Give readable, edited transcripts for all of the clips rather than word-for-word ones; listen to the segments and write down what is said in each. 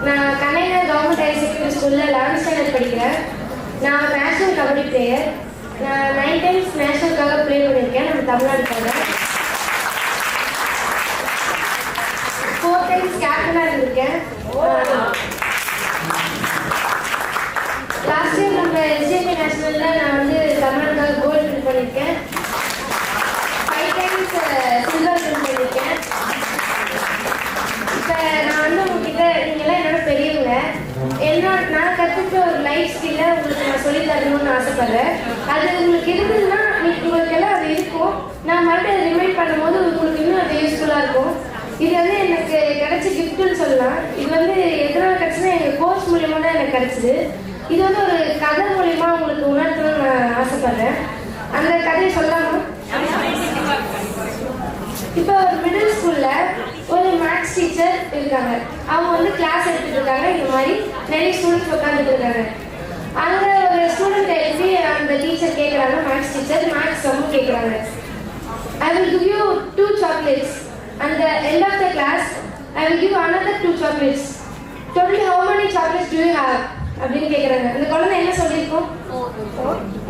நான் கலைஞர் government higher secondary ஸ்கூலில் 11th standard படிக்கிறேன். நான் நேஷனல் கபடி பிளேயர். நான் 9 டைம்ஸ் நேஷனலுக்காக ப்ளே பண்ணியிருக்கேன் நம்ம தமிழ்நாட்டுக்காக. 4 டைம்ஸ் கேப்டனாக இருந்திருக்கேன். லாஸ்ட் இயர் நம்ம எஸ்ஜேபி நேஷனலில் நான் வந்து தமிழ்நாட்டுக்காக கோல்டு வின் பண்ணியிருக்கேன். 5 டைம்ஸ் சில்வர் வின் பண்ணியிருக்கேன். இப்போ நான் வந்து உங்ககிட்ட நீங்கள்லாம் என்னோட பெரியவங்க, நான் கற்றுக்க ஒரு லைஃப் ஸ்கில்லை உங்களுக்கு நான் சொல்லி தரணும்னு ஆசைப்படுறேன். அது உங்களுக்கு இருந்ததுன்னா உங்களுக்கு எல்லாம் அது இருக்கும். நான் மறுபடியும் அதை ரிமைண்ட் பண்ணும்போது உங்களுக்கு இன்னும் அது யூஸ்ஃபுல்லாக இருக்கும். இது வந்து எனக்கு கிடைச்ச கிஃப்ட்டுன்னு சொல்லலாம். இது வந்து எதனால் கிடச்சுன்னா எங்கள் கோர்ஸ் மூலியமாக தான் எனக்கு கிடச்சிது. இது வந்து ஒரு கதை மூலியமாக உங்களுக்கு உணர்த்தணும்னு நான் ஆசைப்படுறேன். அந்த கதையை சொல்லாமா? இப்போ ஒரு மிடில் ஸ்கூலில் ஒரு மேக்ஸ் டீச்சர் இருக்காங்க. அவங்க வந்து கிளாஸ் எடுத்துட்டு இருக்காங்க. இந்த மாதிரி நிறைய ஸ்டூடெண்ட்ஸ் உட்காந்துட்டு இருக்காங்க. அங்கே ஒரு ஸ்டூடெண்ட் எழுதி அந்த டீச்சர் கேட்குறாங்க, மேக்ஸ் டீச்சர் மேக்ஸ் ரொம்ப கேட்குறாங்க. I will give you 2 chocolates. At the end of the class, I will give another 2 chocolates. Totally how many chocolates do you have? அப்படின்னு கேட்குறாங்க. அந்த குழந்தை என்ன சொல்லியிருக்கோம்?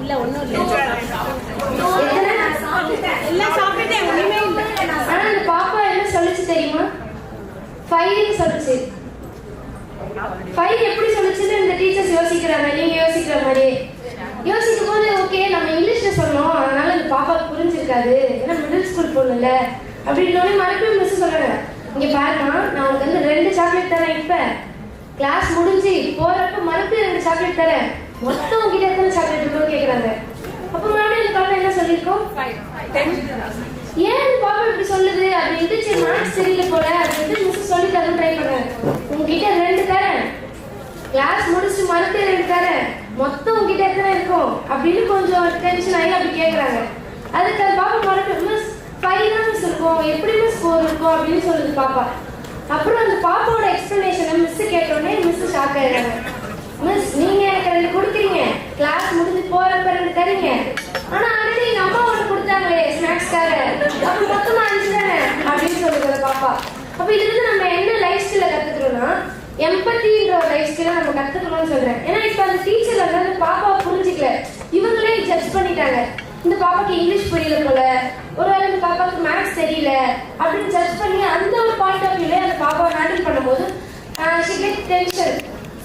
இல்லை ஒன்றும் இல்லை. ஆனால் அந்த பாப்பா என்ன சொல்லிச்சு தெரியுமா? 5 சொல்லிச்சு. 5 எப்படி சொல்லிச்சுன்னு இந்த டீச்சர்ஸ் யோசிக்கிறாங்க. நீங்க யோசிக்கிற மாதிரியே யோசிக்கும் போது ஓகே நம்ம இங்கிலீஷ்ல சொன்னோம், அதனால இந்த பாப்பாவுக்கு புரிஞ்சிருக்காது, ஏன்னா மிடில் ஸ்கூல் பொண்ணுல்ல அப்படின்னு மறுபடியும் மிஸ் சொல்றாங்க. இங்க பாருமா, நான் உங்களுக்கு வந்து 2 சாக்லேட் தரேன். இப்ப கிளாஸ் முடிஞ்சு போறப்ப மறுபடியும் 2 சாக்லேட் தரேன். மொத்தம் உங்ககிட்ட எத்தனை சாக்லேட் இருக்குன்னு கேக்குறாங்க. அப்ப மறுபடியும் இந்த பாப்பா என்ன சொல்லியிருக்கோம்? 10. ஏன் பாப்பா இப்படி சொல்லுது அப்படின்ட்டு சரி மேக்ஸ் தெரியல போல அப்படின்ட்டு மிஸ் சொல்லி தர ட்ரை பண்ணாங்க. உங்ககிட்ட 2 தரேன், கிளாஸ் முடிச்சு மறுபடியும் 2 தரேன், மொத்தம் உங்ககிட்ட எத்தனை இருக்கும் அப்படின்னு கொஞ்சம் டென்ஷன் ஆகி அப்படி கேட்குறாங்க. அதுக்கு அது பாப்பா மறுபடியும் மிஸ் 5 தான் மிஸ் இருக்கும், எப்படி மிஸ் 4 இருக்கும் அப்படின்னு சொல்லுது பாப்பா. அப்புறம் அந்த பாப்பாவோட எக்ஸ்பிளனேஷனை மிஸ் கேட்டோடனே மிஸ் ஷாக் ஆயிடுறாங்க. மிஸ் நீங்க எனக்கு 2 கொடுக்குறீங்க, கிளாஸ் முடிஞ்சு போறப்ப 2 தரீங்க, ஆனா ஆல்ரெடி எங்க அம்மா 1 கொடுத்தாங்களே ஸ்நாக்ஸ்க்காக, அப்ப மொத்தமா 5 தானே அப்படின்னு சொல்லுது பாப்பா. அப்ப இதுல இருந்து நம்ம என்ன லைஃப் ஸ்கில்ல கத்துக்கிறோம்னா எம்பத்தின்ற ஒரு லைஃப் ஸ்கில்லை நம்ம கத்துக்கணும்னு சொல்றேன். ஏன்னா இப்ப அந்த டீச்சர் வந்து அந்த பாப்பாவை புரிஞ்சிக்கல, இவங்களே ஜட்ஜ் பண்ணிட்டாங்க. இந்த பாப்பாக்கு இங்கிலீஷ் புரியல போல, ஒருவேளை இந்த பாப்பாவுக்கு மேக்ஸ் தெரியல அப்படின்னு ஜட்ஜ் பண்ணி அந்த ஒரு பாயிண்ட் ஆஃப் வியூல அந்த பாப்பாவை ஹேண்டில் பண்ணும்போது she get tension.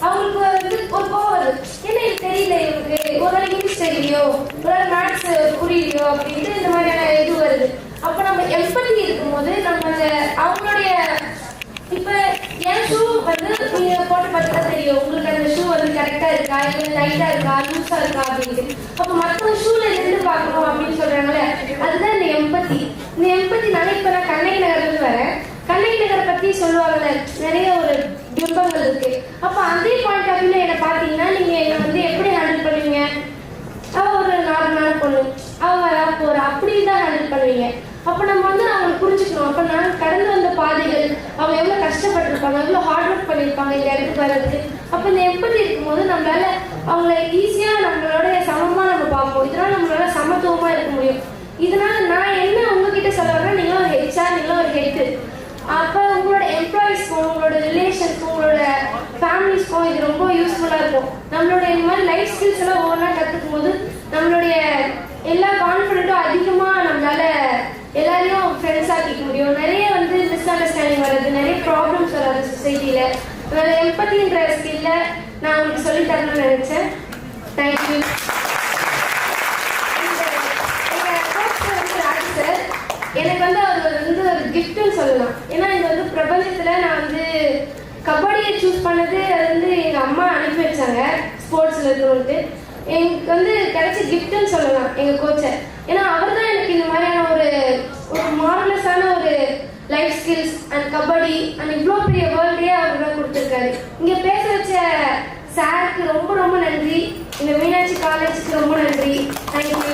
அவங்களுக்கு வந்து ஒரு கோவம் வருது, என்ன இது தெரியல இவங்களுக்கு, ஒருவேளை இங்கிலீஷ் தெரியலையோ, ஒருவேளை மேக்ஸ் புரியலையோ அப்படின்ட்டு இந்த மாதிரியான இது வருது. அப்ப நம்ம எம்பத்தி இருக்கும்போது நம்ம அந்த அவங்களுடைய இப்ப என் ஷூ வந்து நீங்க போட்டு பார்த்தா தெரியும் உங்களுக்கு அந்த ஷூ வந்து கரெக்டா இருக்கா, இல்லை டைட்டா இருக்கா, லூஸா இருக்கா அப்படின்ட்டு. அப்ப மற்றவங்க ஷூல இருந்து பார்க்கணும் அப்படின்னு சொல்றாங்களே, அதுதான் இந்த எம்பத்தி. இந்த எம்பத்தினால இப்ப நான் கண்ணகி நகர்ல வரேன். கண்ணகி நகரை பத்தி சொல்லுவாங்கல்ல, நிறைய ஒரு பிம்பங்கள் இருக்கு. அப்ப அதே பாயிண்ட் ஆஃப் வியூல என்ன பாத்தீங்கன்னா நீங்க என்ன வந்து எப்படி ஹேண்டில் பண்ணுவீங்க? அவ ஒரு நார்மலான பொண்ணு, அவ வரா போறா அப்படின்னு தான் ஹேண்டில் பண்ணுவீங்க. அப்ப நம்ம வந்து அவங்களை புரிஞ்சுக்கணும். அப்ப நான் கடந்து வந்த பாதைகள், அவங்க எவ்வளவு கஷ்டப்பட்டிருப்பாங்க, எவ்வளவு ஹார்ட் ஒர்க் பண்ணியிருப்பாங்க இந்த இடத்துக்கு வர்றதுக்கு. அப்ப இந்த எம்பத்தி இருக்கும்போது நம்மளால அவங்களை ஈஸியா நம்மளோட சமமா நம்ம பார்ப்போம். இதனால நம்மளால சமத்துவமா இருக்க முடியும். இதனால நான் என்ன உங்ககிட்ட சொல்ல வரேன்னா, நீங்களும் ஒரு ஹெச்ஆர், நீங்களும் ஒரு ஹெட். அப்ப உங்களோட எம்ப்ளாயிஸ்க்கும் உங்களோட ரிலேஷனுக்கும் உங்களோட ஃபேமிலிஸ்க்கும் இது ரொம்ப யூஸ்ஃபுல்லா இருக்கும். நம்மளோட இந்த மாதிரி லைஃப் ஸ்கில்ஸ் எல்லாம் ஒவ்வொன்றா கத்துக்கும் போது நம்மளுடைய எல்லா கான்ஃபிடென்ட்டும் அதிகமா நம்மளால எல்லாரையும் ஃப்ரெண்ட்ஸ் ஆக்கிக்க முடியும். நிறைய வந்து மிஸ் அண்டர்ஸ்டாண்டிங் வர்றது, நிறைய ப்ராப்ளம்ஸ் வராது சொசைட்டில. அதனால எம்பத்தின்ற ஸ்கில்ல நான் உங்களுக்கு சொல்லி தரணும்னு நினைச்சேன். தேங்க்யூ. எனக்கு வந்து அது வந்து ஒரு கிஃப்ட்னு சொல்லலாம். ஏன்னா இது வந்து பிரபஞ்சத்துல நான் வந்து கபடியை சூஸ் பண்ணது அது வந்து எங்க அம்மா அனுப்பி வச்சாங்க ஸ்போர்ட்ஸ்ல இருக்கணும்ட்டு. எனக்கு வந்து கிடைச்ச கிஃப்ட்னு சொல்லலாம் எங்க கோச்சர். ஏன்னா அவர் தான் எனக்கு இந்த மாதிரியான ஒரு மார்வலஸான ஒரு life skills and kabaddi and இவ்வளோ பெரிய வேர்ல்டே அவர் தான் கொடுத்துருக்காரு. இங்கே பேச வச்ச சாருக்கு ரொம்ப ரொம்ப நன்றி. இந்த மீனாட்சி காலேஜுக்கு ரொம்ப நன்றி. தேங்க்யூ.